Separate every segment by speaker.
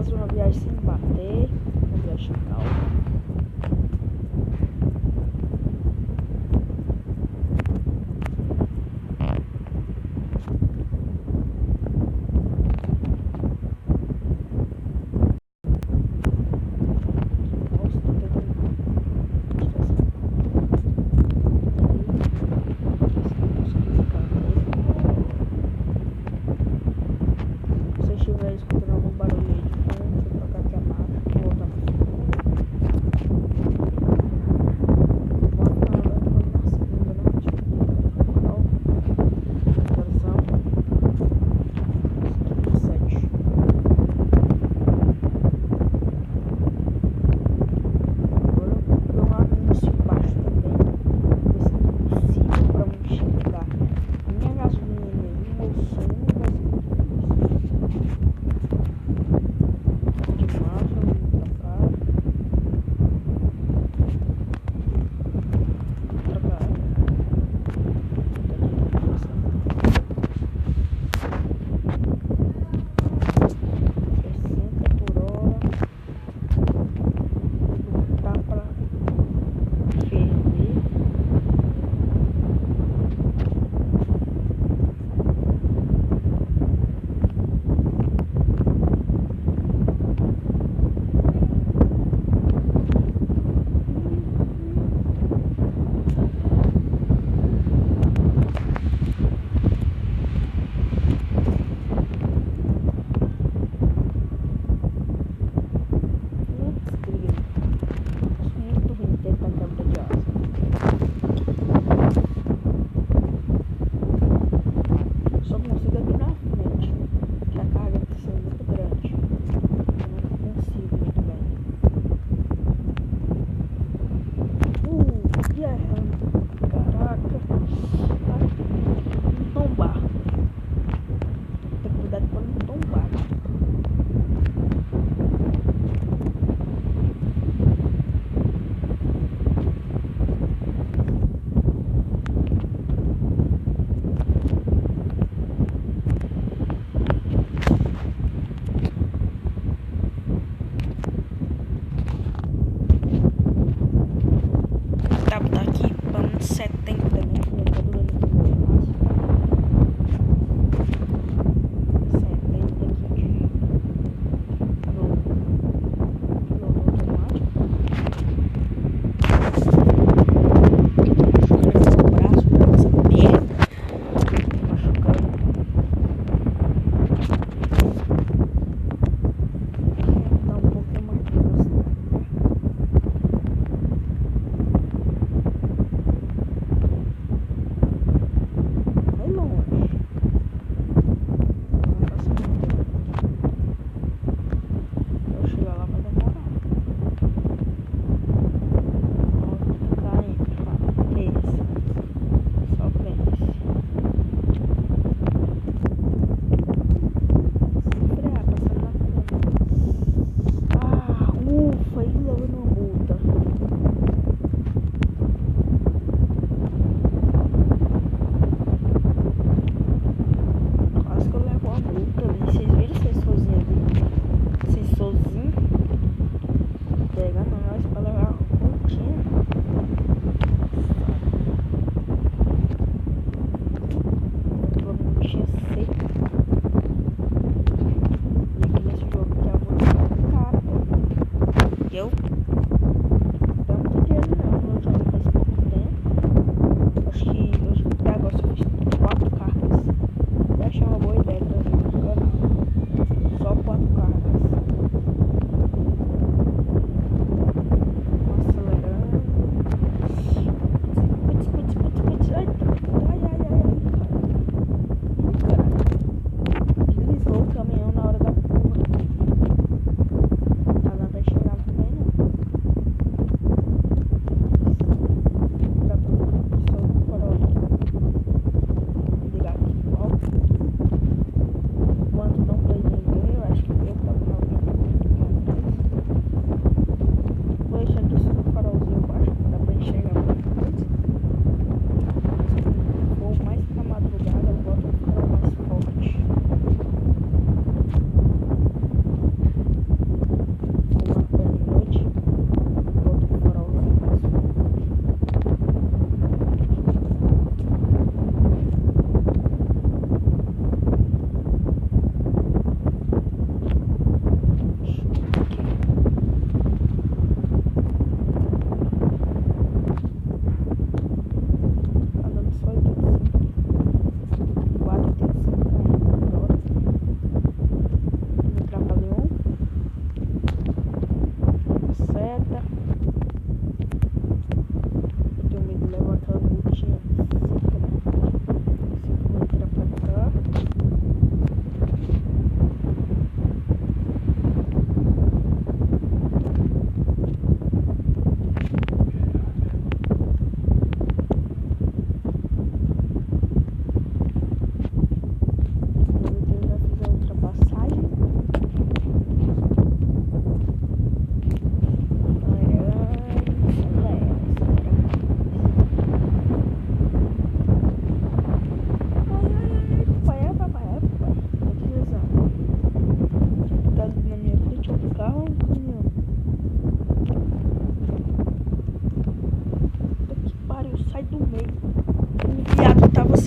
Speaker 1: fazer uma viagem sem bater, uma viagem calma. Se estiver escutando algum barulho aí de fundo, deixa eu trocar aqui a marcha, vou voltar pro segundo.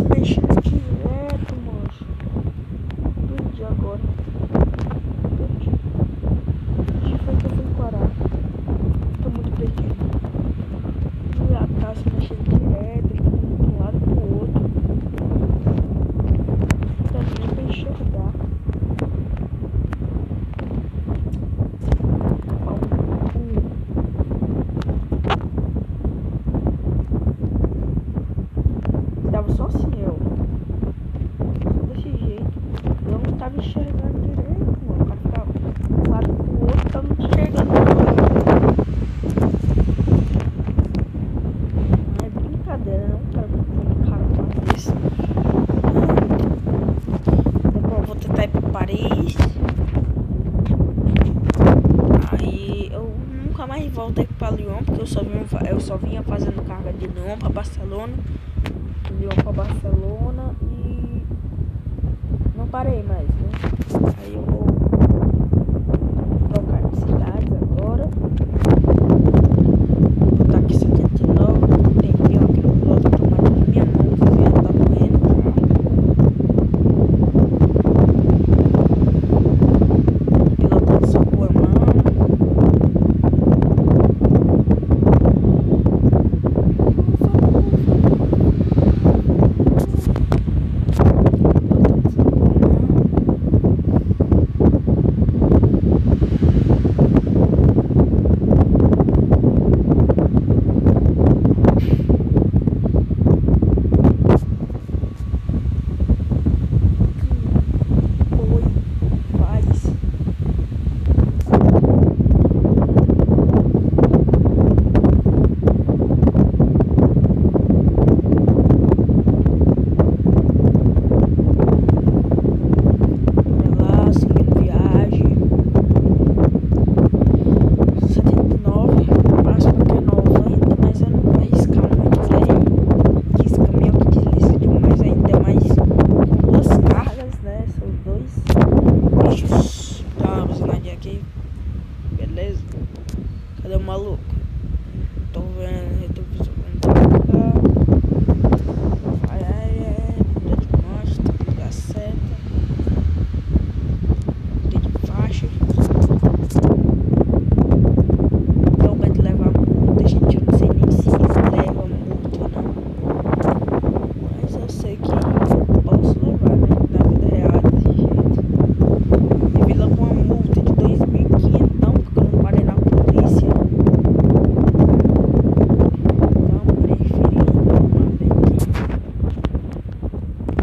Speaker 1: mexendo direto, mancho. Perdi agora. Perdi. Onde foi que eu fui parar? Tô muito perdido. Já tá se mexendo direto, ele tá indo de um lado pro outro. Não dá nem pra enxergar. Tava só assim, eu. Só desse jeito. Eu não tava enxergando direito, mano. O cara ficava de um lado pro outro, tava não enxergando nada. Não é brincadeira, não, cara. Um cara faz isso. Depois eu vou tentar ir pra Paris. Aí eu nunca mais voltei pra Lyon, porque eu só vinha fazendo carga de Lyon pra Barcelona. Lyon pra Barcelona e não parei mais, né? Aí eu vou trocar de cidades agora. Vou botar aqui 79, tem tempinho aqui no piloto automático na minha mão, que já tá doendo já. Pilotando só com a mão. Beleza? Cadê o maluco? Tô vendo, retrovisor vendo pra cá. Vida de marcha, tem que ligar a seta. Vida de faixa. Não vai levar multa, gente. Eu não sei nem se leva multa ou não. Mas eu sei que eu posso levar, né? Na vida real desse jeito. E vi logo uma multa de 2.500, porque eu não parei na polícia. Então preferi não arrumar bem aqui.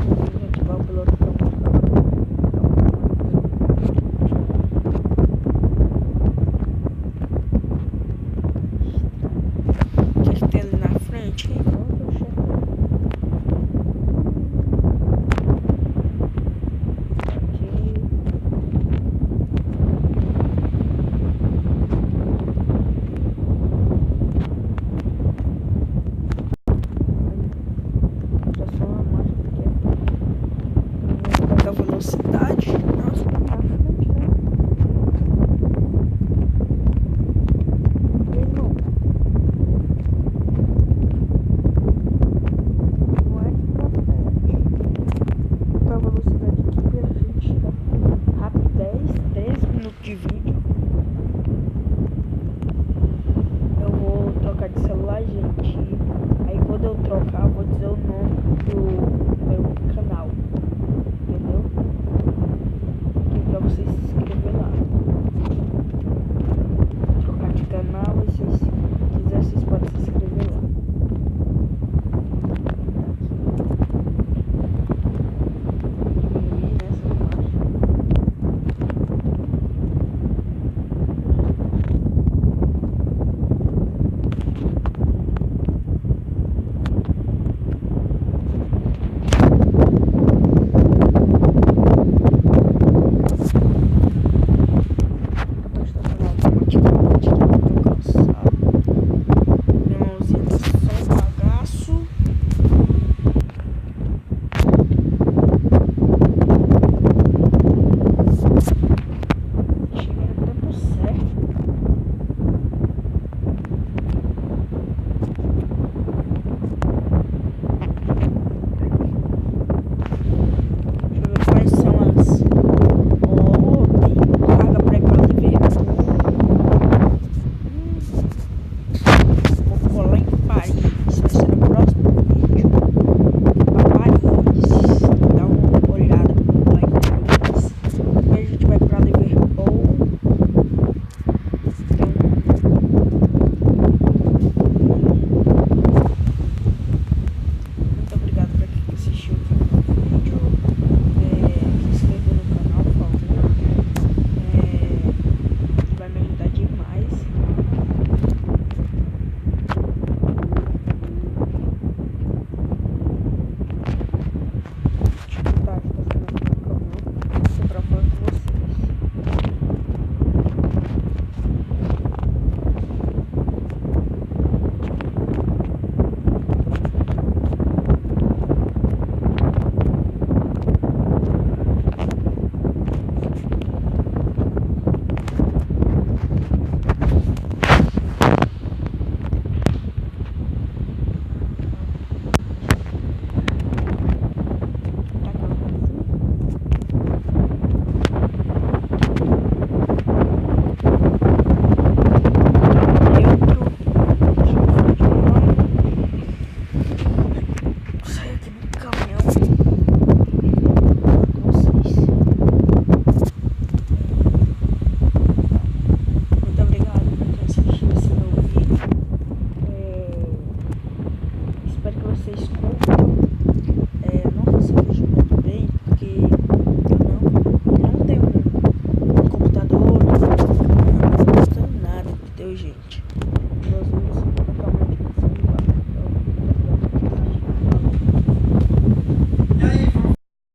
Speaker 1: Vou ativar o piloto automático agora. O que tem ali na frente? A velocidade.